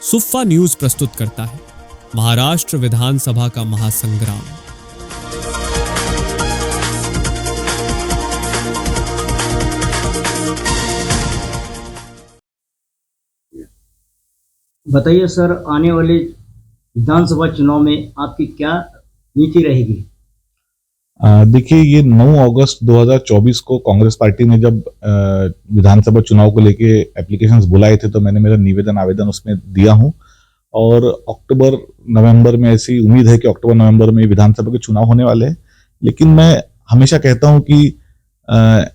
सुफ्फा news प्रस्तुत करता है महाराष्ट्र विधानसभा का महासंग्राम। बताइए सर, आने वाले विधानसभा चुनाव में आपकी क्या नीति रहेगी? देखिए, ये 9 अगस्त 2024 को कांग्रेस पार्टी ने जब विधानसभा चुनाव को लेके एप्लीकेशंस बुलाए थे तो मैंने मेरा निवेदन आवेदन उसमें दिया हूं और अक्टूबर नवंबर में ऐसी उम्मीद है कि अक्टूबर नवंबर में विधानसभा के चुनाव होने वाले हैं। लेकिन मैं हमेशा कहता हूं कि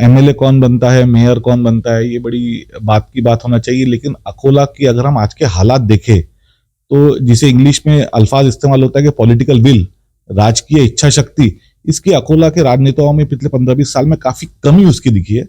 एमएलए कौन बनता है, मेयर कौन बनता है, ये बड़ी बात की बात होना चाहिए। लेकिन अकोला की अगर हम आज के हालात देखें तो जिसे इंग्लिश में अल्फाज इस्तेमाल होता है कि पॉलिटिकल विल, राजकीय इच्छा शक्ति, इसकी अकोला के राजनेताओं में पिछले 15-20 साल में काफी कमी उसकी दिखी है।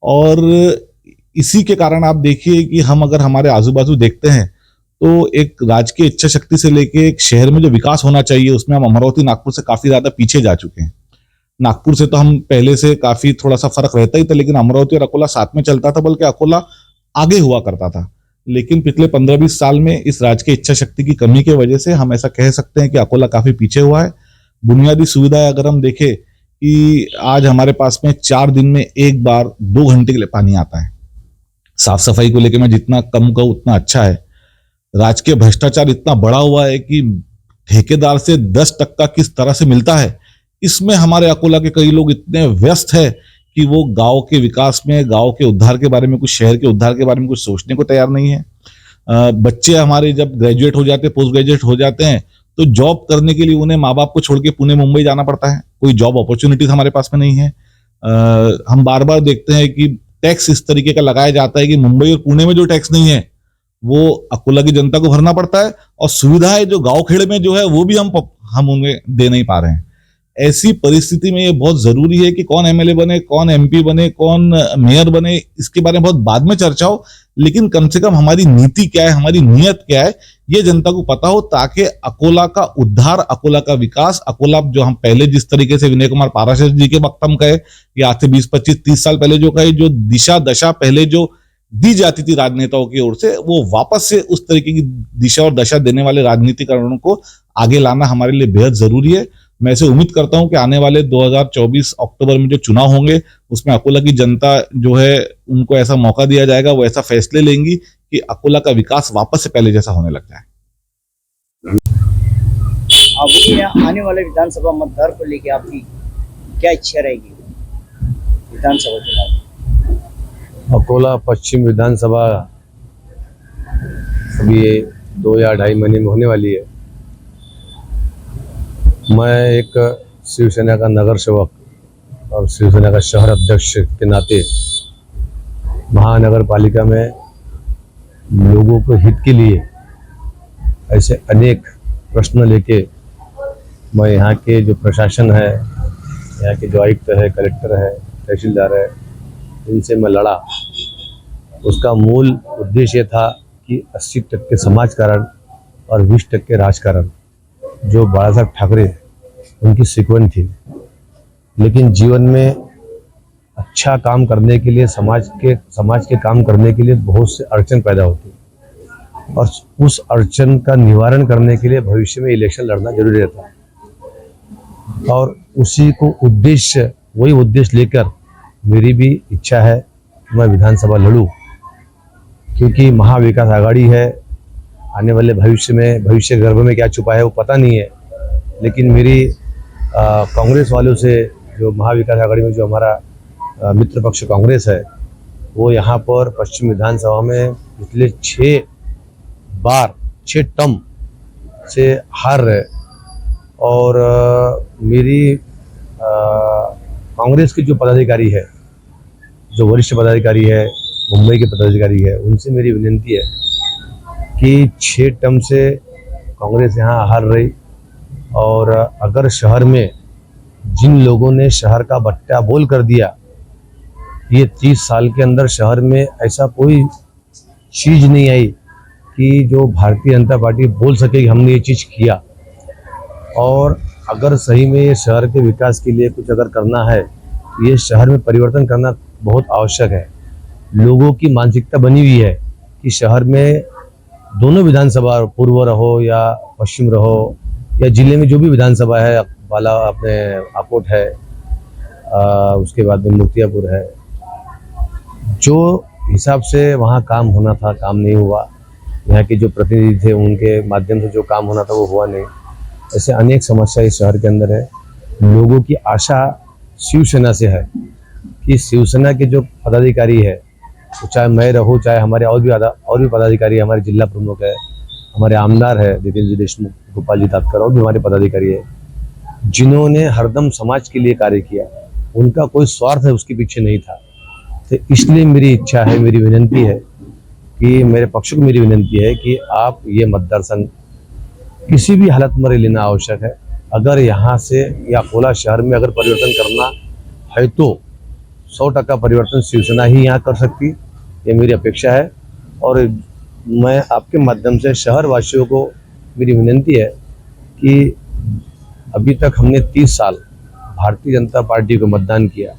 और इसी के कारण आप देखिए कि हम अगर हमारे आजू बाजू देखते हैं तो एक राजकीय इच्छा शक्ति से लेके एक शहर में जो विकास होना चाहिए उसमें हम अमरावती नागपुर से काफी ज्यादा पीछे जा चुके हैं। नागपुर से तो हम पहले से काफी थोड़ा सा फर्क रहता ही था, लेकिन अमरावती और अकोला साथ में चलता था, बल्कि अकोला आगे हुआ करता था। लेकिन पिछले 15-20 साल में इस राजकीय इच्छा शक्ति की कमी की वजह से हम ऐसा कह सकते हैं कि अकोला काफी पीछे हुआ है। बुनियादी सुविधाएं अगर हम देखें कि आज हमारे पास में 4 दिन में एक बार 2 घंटे के लिए पानी आता है। साफ सफाई को लेकर मैं जितना कम कहूं उतना अच्छा है। राजकीय भ्रष्टाचार इतना बढ़ा हुआ है कि ठेकेदार से 10% किस तरह से मिलता है, इसमें हमारे अकोला के कई लोग इतने व्यस्त है कि वो गांव के विकास में, गांव के उद्धार के बारे में, कुछ शहर के उद्धार के बारे में कुछ सोचने को तैयार नहीं है। बच्चे हमारे जब ग्रेजुएट हो जाते, पोस्ट ग्रेजुएट हो जाते हैं तो जॉब करने के लिए उन्हें माँ बाप को छोड़ के पुणे मुंबई जाना पड़ता है। कोई जॉब अपॉर्चुनिटीज हमारे पास में नहीं है। हम बार बार देखते हैं कि टैक्स इस तरीके का लगाया जाता है कि मुंबई और पुणे में जो टैक्स नहीं है वो अकोला की जनता को भरना पड़ता है, और सुविधाएं जो गांव खेड़े में जो है वो भी हम उन्हें दे नहीं पा रहे हैं। ऐसी परिस्थिति में ये बहुत जरूरी है कि कौन एमएलए बने, कौन एमपी बने, कौन मेयर बने, इसके बारे में बहुत बाद में चर्चा हो, लेकिन कम से कम हमारी नीति क्या है, हमारी नीयत क्या है, ये जनता को पता हो, ताकि अकोला का उद्धार, अकोला का विकास, अकोला जो हम पहले जिस तरीके से विनय कुमार पाराशर जी के वक्त हम कहे कि आज से 20-25-30 साल पहले जो कहे, जो दिशा दशा पहले जो दी जाती थी राजनेताओं की ओर से, वो वापस से उस तरीके की दिशा और दशा देने वाले राजनीतिकरणों को आगे लाना हमारे लिए बेहद जरूरी है। मैं ऐसे उम्मीद करता हूं कि आने वाले 2024 अक्टूबर में जो चुनाव होंगे उसमें अकोला की जनता जो है उनको ऐसा मौका दिया जाएगा, वो ऐसा फैसले लेंगी कि अकोला का विकास वापस से पहले जैसा होने लग जाए। आने वाले विधानसभा मतदार को लेकर आपकी क्या इच्छा रहेगी विधानसभा चुनाव? अकोला पश्चिम विधानसभा अभी 2 या 2.5 महीने में होने वाली है। मैं एक शिवसेना का नगर सेवक और शिवसेना का शहर अध्यक्ष के नाते महानगर पालिका में लोगों के हित के लिए ऐसे अनेक प्रश्न लेके मैं यहाँ के जो प्रशासन है, यहाँ के जो आयुक्त है, कलेक्टर है, तहसीलदार है, इनसे मैं लड़ा। उसका मूल उद्देश्य ये था कि 80% समाजकारण और 20% राजकारण जो बाला साहब ठाकरे उनकी सीक्वेंस थी। लेकिन जीवन में अच्छा काम करने के लिए, समाज के काम करने के लिए बहुत से अड़चन पैदा होती है, और उस अड़चन का निवारण करने के लिए भविष्य में इलेक्शन लड़ना जरूरी रहता है। और उसी को वही उद्देश्य लेकर मेरी भी इच्छा है कि मैं विधानसभा लड़ूं, क्योंकि महाविकास आघाड़ी है। आने वाले भविष्य गर्भ में क्या छुपा है वो पता नहीं है, लेकिन मेरी कांग्रेस वालों से, जो महाविकास आघाड़ी में जो हमारा मित्र पक्ष कांग्रेस है, वो यहाँ पर पश्चिम विधानसभा में पिछले 6 टर्म से हार रहे। और मेरी कांग्रेस के जो पदाधिकारी है, जो वरिष्ठ पदाधिकारी है, मुंबई के पदाधिकारी है, उनसे मेरी विनती है कि 6 टर्म से कांग्रेस यहाँ हार रही, और अगर शहर में जिन लोगों ने शहर का बट्टा बोल कर दिया, ये 30 साल के अंदर शहर में ऐसा कोई चीज नहीं आई कि जो भारतीय जनता पार्टी बोल सके कि हमने ये चीज किया। और अगर सही में ये शहर के विकास के लिए कुछ अगर करना है, ये शहर में परिवर्तन करना बहुत आवश्यक है। लोगों की मानसिकता बनी हुई है कि शहर में दोनों विधानसभा, पूर्व रहो या पश्चिम रहो या जिले में जो भी विधानसभा है, वाला अपने आकोट है, उसके बाद में मुक्तियापुर है, जो हिसाब से वहाँ काम होना था काम नहीं हुआ। यहाँ के जो प्रतिनिधि थे उनके माध्यम से जो काम होना था वो हुआ नहीं। ऐसे अनेक समस्या इस शहर के अंदर है। लोगों की आशा शिवसेना से है कि शिवसेना के जो पदाधिकारी है, तो चाहे मैं रहूँ, चाहे हमारे और भी पदाधिकारी, हमारे जिला प्रमुख है, हमारे आमदार है नितिन जी देशमुख, गोपाल जी तापकर, और भी हमारे पदाधिकारी है, जिन्होंने हरदम समाज के लिए कार्य किया। उनका कोई स्वार्थ है उसके पीछे नहीं था। तो इसलिए मेरी इच्छा है, मेरी विनंती है कि मेरे पक्ष को मेरी विनंती है कि आप ये मतदार संघ किसी भी हालत में लेना आवश्यक है। अगर यहाँ से या अकोला शहर में अगर परिवर्तन करना है तो 100% परिवर्तन शिवसेना ही यहाँ कर सकती, ये मेरी अपेक्षा है। और मैं आपके माध्यम से शहर वासियों को मेरी विनंती है कि अभी तक हमने 30 साल भारतीय जनता पार्टी को मतदान किया।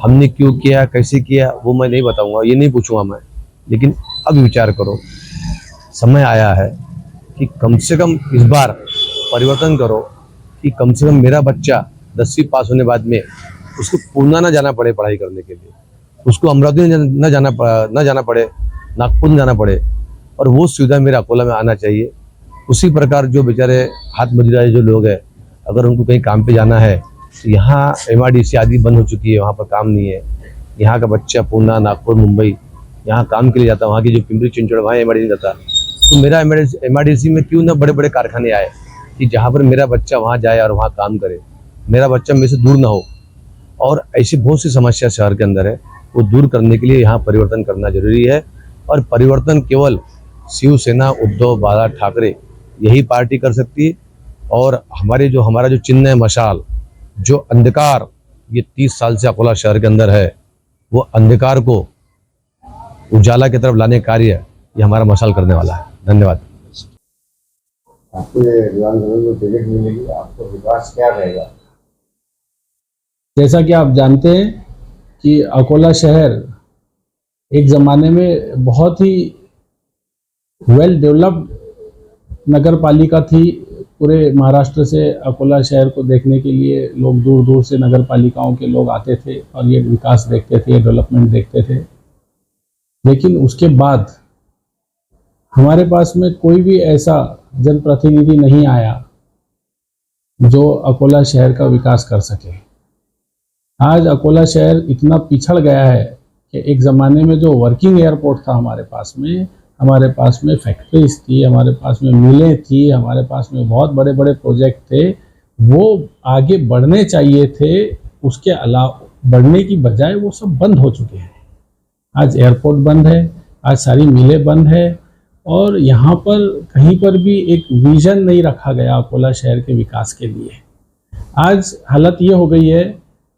हमने क्यों किया, कैसे किया, वो मैं नहीं बताऊंगा, ये नहीं पूछूंगा मैं। लेकिन अब विचार करो, समय आया है कि कम से कम इस बार परिवर्तन करो कि कम से कम मेरा बच्चा 10वीं पास होने बाद में उसको पूना ना जाना पड़े पढ़ाई करने के लिए, उसको अमरावती न जाना पड़े, नागपुर जाना पड़े, और वो सुविधा मेरे अकोला में आना चाहिए। उसी प्रकार जो बेचारे हाथ मजदूर जो लोग हैं, अगर उनको कहीं काम पे जाना है तो यहाँ MIDC आदि बंद हो चुकी है, वहाँ पर काम नहीं है। यहाँ का बच्चा पूना, नागपुर, मुंबई यहाँ काम के लिए जाता है, वहाँ की जो पिंपरी चिंचवड़ वहाँ MIDC जाता। तो मेरा MIDC में क्यों ना बड़े बड़े कारखाने आए कि जहाँ पर मेरा बच्चा वहाँ जाए और वहाँ काम करे, मेरा बच्चा मेरे से दूर ना हो। और ऐसी बहुत सी समस्या शहर के अंदर है, वो दूर करने के लिए यहाँ परिवर्तन करना जरूरी है। और परिवर्तन केवल शिवसेना, उद्धव बाला ठाकरे यही पार्टी कर सकती है। और हमारा जो चिन्ह है मशाल, जो अंधकार ये 30 साल से अकोला शहर के अंदर है, वो अंधकार को उजाला की तरफ लाने कार्य ये हमारा मशाल करने वाला है। धन्यवाद। आपको ये विधानसभा में टिकट मिलेगी, आपको विकास क्या रहेगा? जैसा कि आप जानते हैं कि अकोला शहर एक ज़माने में बहुत ही वेल डेवलप्ड नगर पालिका थी। पूरे महाराष्ट्र से अकोला शहर को देखने के लिए लोग दूर दूर से नगर पालिकाओं के लोग आते थे और ये विकास देखते थे, डेवलपमेंट देखते थे। लेकिन उसके बाद हमारे पास में कोई भी ऐसा जनप्रतिनिधि नहीं आया जो अकोला शहर का विकास कर सके। आज अकोला शहर इतना पिछड़ गया है कि एक ज़माने में जो वर्किंग एयरपोर्ट था हमारे पास में फैक्ट्रीज थी, हमारे पास में मिलें थी, हमारे पास में बहुत बड़े बड़े प्रोजेक्ट थे, वो आगे बढ़ने चाहिए थे। उसके अलावा बढ़ने की बजाय वो सब बंद हो चुके हैं। आज एयरपोर्ट बंद है, आज सारी मिलें बंद है, और यहाँ पर कहीं पर भी एक विजन नहीं रखा गया अकोला शहर के विकास के लिए। आज हालत ये हो गई है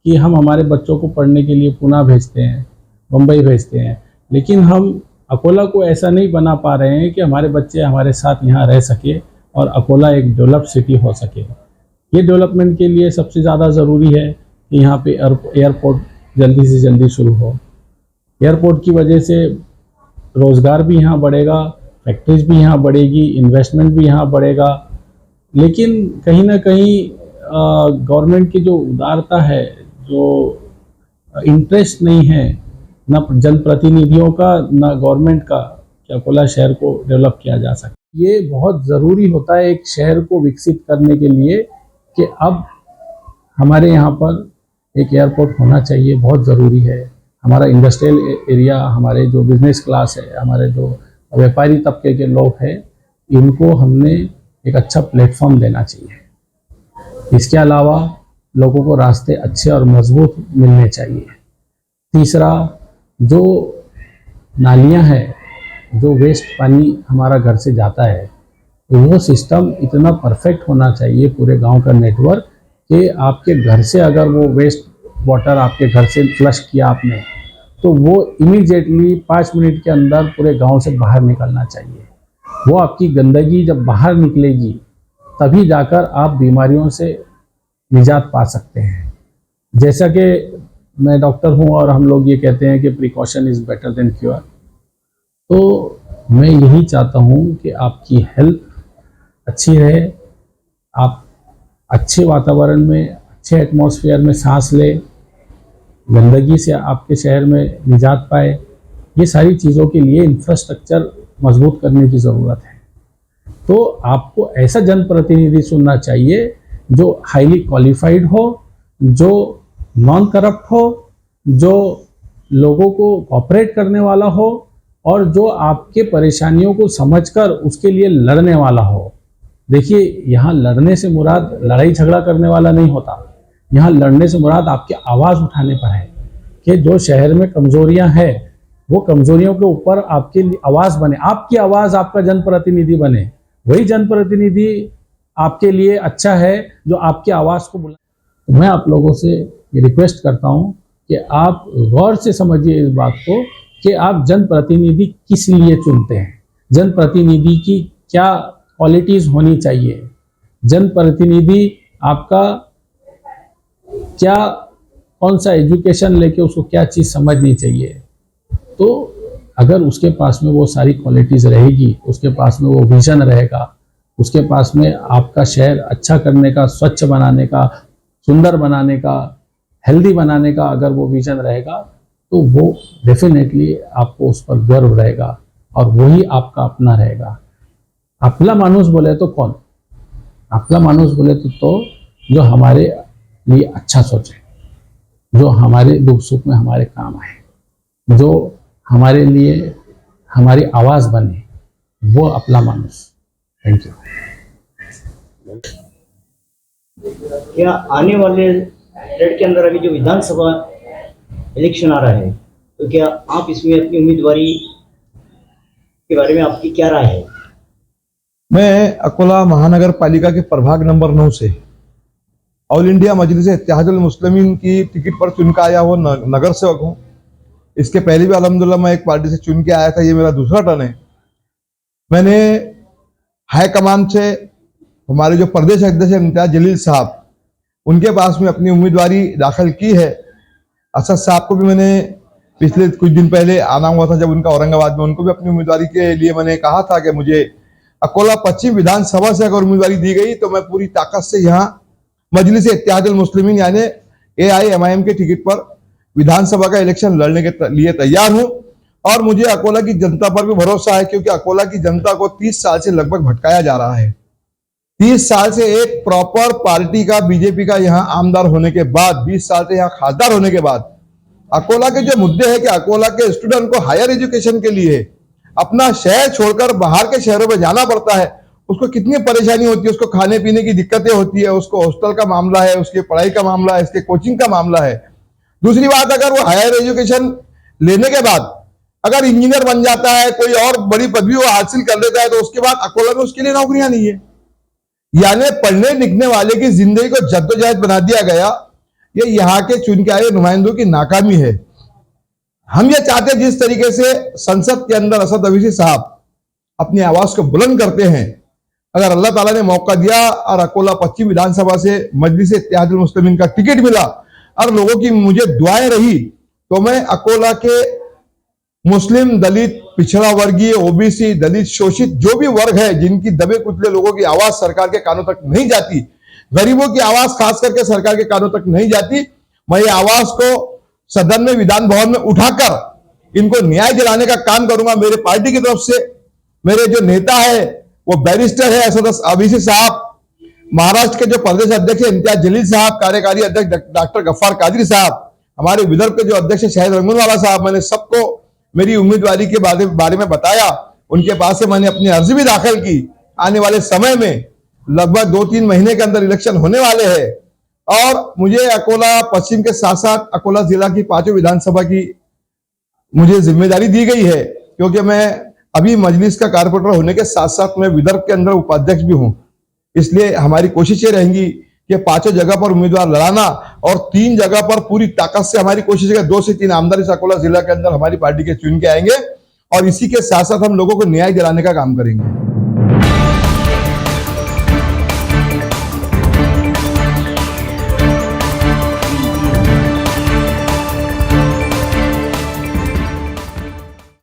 कि हम हमारे बच्चों को पढ़ने के लिए पुणे भेजते हैं, मुंबई भेजते हैं, लेकिन हम अकोला को ऐसा नहीं बना पा रहे हैं कि हमारे बच्चे हमारे साथ यहाँ रह सके और अकोला एक डेवलप्ड सिटी हो सके। ये डेवलपमेंट के लिए सबसे ज़्यादा ज़रूरी है कि यहाँ पे एयरपोर्ट जल्दी से जल्दी शुरू हो। एयरपोर्ट की वजह से रोज़गार भी यहाँ बढ़ेगा, फैक्ट्रीज भी यहाँ बढ़ेगी, इन्वेस्टमेंट भी यहाँ बढ़ेगा। लेकिन कहीं ना कहीं गवर्नमेंट की जो उदारता है, जो इंटरेस्ट नहीं है न जनप्रतिनिधियों का न गवर्नमेंट का कि अकोला शहर को डेवलप किया जा सके। ये बहुत ज़रूरी होता है एक शहर को विकसित करने के लिए कि अब हमारे यहाँ पर एक एयरपोर्ट होना चाहिए, बहुत ज़रूरी है। हमारा इंडस्ट्रियल एरिया, हमारे जो बिजनेस क्लास है, हमारे जो व्यापारी तबके के लोग हैं, इनको हमने एक अच्छा प्लेटफॉर्म देना चाहिए। इसके अलावा लोगों को रास्ते अच्छे और मजबूत मिलने चाहिए। तीसरा, जो नालियां हैं, जो वेस्ट पानी हमारा घर से जाता है, तो वो सिस्टम इतना परफेक्ट होना चाहिए पूरे गांव का नेटवर्क कि आपके घर से अगर वो वेस्ट वाटर आपके घर से फ्लश किया आपने, तो वो इमीडिएटली 5 मिनट के अंदर पूरे गांव से बाहर निकलना चाहिए। वो आपकी गंदगी जब बाहर निकलेगी तभी जाकर आप बीमारियों से निजात पा सकते हैं। जैसा कि मैं डॉक्टर हूं और हम लोग ये कहते हैं कि precaution is better than cure, तो मैं यही चाहता हूँ कि आपकी हेल्थ अच्छी रहे, आप अच्छे वातावरण में, अच्छे एटमॉस्फेयर में सांस ले, गंदगी से आपके शहर में निजात पाए। ये सारी चीज़ों के लिए इंफ्रास्ट्रक्चर मजबूत करने की ज़रूरत है। तो आपको ऐसा जनप्रतिनिधि चुनना चाहिए जो हाईली क्वालिफाइड हो, जो नॉन करप्ट हो, जो लोगों को कोऑपरेट करने वाला हो और जो आपके परेशानियों को समझकर उसके लिए लड़ने वाला हो। देखिए, यहाँ लड़ने से मुराद लड़ाई झगड़ा करने वाला नहीं होता। यहाँ लड़ने से मुराद आपकी आवाज़ उठाने पर है कि जो शहर में कमजोरियाँ हैं वो कमजोरियों के ऊपर आपकी आवाज़ बने, आपकी आवाज़ आपका जनप्रतिनिधि बने। वही जनप्रतिनिधि आपके लिए अच्छा है जो आपकी आवाज़ को बुला। तो मैं आप लोगों से ये रिक्वेस्ट करता हूँ कि आप गौर से समझिए इस बात को कि आप जनप्रतिनिधि किस लिए चुनते हैं, जनप्रतिनिधि की क्या क्वालिटीज़ होनी चाहिए, जनप्रतिनिधि आपका क्या, कौन सा एजुकेशन लेके उसको क्या चीज़ समझनी चाहिए। तो अगर उसके पास में वो सारी क्वालिटीज़ रहेगी, उसके पास में वो विजन रहेगा, उसके पास में आपका शहर अच्छा करने का, स्वच्छ बनाने का, सुंदर बनाने का, हेल्दी बनाने का अगर वो विजन रहेगा तो वो डेफिनेटली आपको उस पर गर्व रहेगा और वही आपका अपना रहेगा। आपला मानुस बोले तो कौन? आपला मानुस बोले तो जो हमारे लिए अच्छा सोचे, जो हमारे दुख सुख में हमारे काम आए, जो हमारे लिए हमारी आवाज़ बने, वो अपना मानुस। Thank you. क्या आने वाले पीरियड के अंदर अभी जो विधानसभा इलेक्शन आ रहा है, तो क्या आप इसमें अपनी उम्मीदवारी के बारे में आपकी क्या राय है? मैं अकोला महानगर पालिका के प्रभाग नंबर 9 से ऑल इंडिया मजलिस इत्तेहादुल मुस्लिमीन की टिकट पर चुन के आया हुआ नगर सेवक हूँ। इसके पहले भी अल्हम्दुलिल्लाह मैं एक पार्टी से चुन के आया था, ये मेरा दूसरा टर्न है। मैंने हाई कमान से हमारे जो प्रदेश अध्यक्ष इम्तियाज जलील साहब, उनके पास में अपनी उम्मीदवारी दाखिल की है। असद साहब को भी मैंने पिछले कुछ दिन पहले आना हुआ था जब उनका औरंगाबाद में, उनको भी अपनी उम्मीदवारी के लिए मैंने कहा था कि मुझे अकोला पश्चिम विधानसभा से अगर उम्मीदवारी दी गई तो मैं पूरी ताकत से यहाँ मजलिस इत्तेहादुल मुस्लिमीन यानी AIMIM के टिकट पर विधानसभा का इलेक्शन लड़ने के लिए तैयार हूँ। और मुझे अकोला की जनता पर भी भरोसा है, क्योंकि अकोला की जनता को 30 साल से लगभग भटकाया जा रहा है। 30 साल से एक प्रॉपर पार्टी का, बीजेपी का यहाँ आमदार होने के बाद, 20 साल से यहाँ खासदार होने के बाद, अकोला के जो मुद्दे हैं कि अकोला के स्टूडेंट को हायर एजुकेशन के लिए अपना शहर छोड़कर बाहर के शहरों में जाना पड़ता है, उसको कितनी परेशानी होती है, उसको खाने पीने की दिक्कतें होती है, उसको हॉस्टल का मामला है, उसकी पढ़ाई का मामला है, इसके कोचिंग का मामला है। दूसरी बात, अगर वो हायर एजुकेशन लेने के बाद अगर इंजीनियर बन जाता है, कोई और बड़ी पदवी वो हासिल कर लेता है, तो उसके बाद अकोला में उसके लिए नौकरियां नहीं है। यानी पढ़ने लिखने वाले की जिंदगी को जद्दोजहद बना दिया गया। ये यहाँ के चुन के आए नुमाइंदों की नाकामी है। हम ये चाहते हैं जिस तरीके से संसद के अंदर असद अवीसी साहब अपनी आवाज को बुलंद करते हैं, अगर अल्लाह ताला ने मौका दिया और अकोला पश्चिम विधानसभा से मजलिस इत्तेहादुल मुस्लिमीन का टिकट मिला और लोगों की मुझे दुआएं रही, तो मैं अकोला के मुस्लिम, दलित, पिछड़ा वर्गीय, ओबीसी, दलित, शोषित जो भी वर्ग है जिनकी दबे कुचले लोगों की आवाज सरकार के कानों तक नहीं जाती, गरीबों की आवाज खास करके सरकार के कानों तक नहीं जाती, मैं ये आवाज को सदन में, विधान भवन में उठाकर इनको न्याय दिलाने का काम करूंगा। मेरे पार्टी की तरफ से मेरे जो नेता है वो बैरिस्टर है असद अवीसी साहब, महाराष्ट्र के जो प्रदेश अध्यक्ष है इम्तियाज जलील साहब, कार्यकारी अध्यक्ष डॉक्टर गफ्फार कादरी साहब, हमारे विदर्भ के जो अध्यक्ष शाहिद रंगूनवाला साहब, मैंने सबको मेरी उम्मीदवारी के बारे में बताया। उनके पास से मैंने अपनी अर्जी भी दाखिल की। आने वाले समय में लगभग 2-3 महीने के अंदर इलेक्शन होने वाले हैं और मुझे अकोला पश्चिम के साथ साथ अकोला जिला की 5 विधानसभा की मुझे जिम्मेदारी दी गई है, क्योंकि मैं अभी मजलिस का कारपोरेटर होने के साथ साथ मैं विदर्भ के अंदर उपाध्यक्ष भी हूं। इसलिए हमारी कोशिश ये रहेंगी कि 5 जगह पर उम्मीदवार लड़ाना और 3 जगह पर पूरी ताकत से हमारी कोशिश है 2 से 3 आमदार इस अकोला जिला के अंदर हमारी पार्टी के चुन के आएंगे और इसी के साथ साथ हम लोगों को न्याय दिलाने का काम करेंगे।